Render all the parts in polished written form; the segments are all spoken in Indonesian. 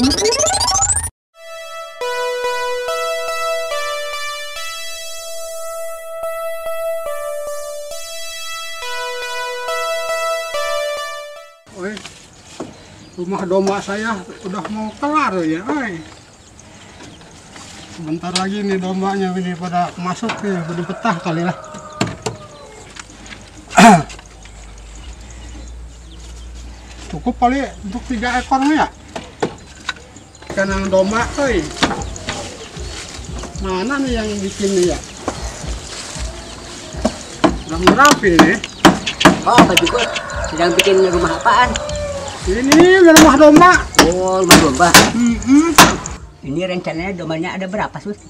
Oi, rumah domba saya udah mau kelar ya, oi. Sebentar lagi nih dombanya ini pada masuk nih, pada betah kali lah. Cukup kali untuk 3 ekor nih ya. Kandang domba, oi. Mana nih yang bikin nih ya? Udah rapi nih. Oh, Pak Joko sedang bikin rumah apaan? Ini rumah domba. Oh, rumah domba. Ini rencananya dombanya ada berapa, Sus?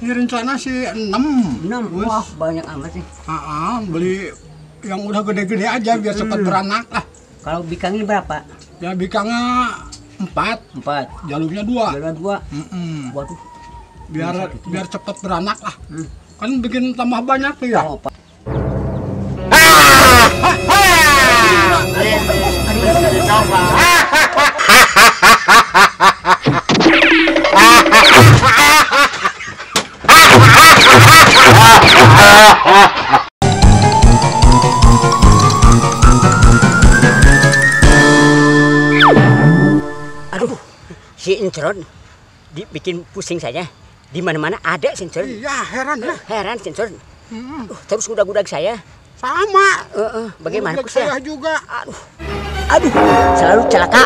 Ini rencana sih 6. 6. Wah, banyak amat sih. Beli yang udah gede-gede aja biar cepat beranak lah. Kalau bikangnya berapa? Ya bikangnya 4, 4. jalurnya 2. Jalurnya 2. Waduh. Biar cepat beranak lah. Kan bikin tambah banyak tuh ya. Oh, Pak. Aduh, si Incron dibikin pusing saja. Di mana-mana ada si Incron. Iya, heran ya. Heran si Incron. Terus gudak-gudak saya. Sama. Bagaimana Gudak saya juga. Aduh, selalu celaka.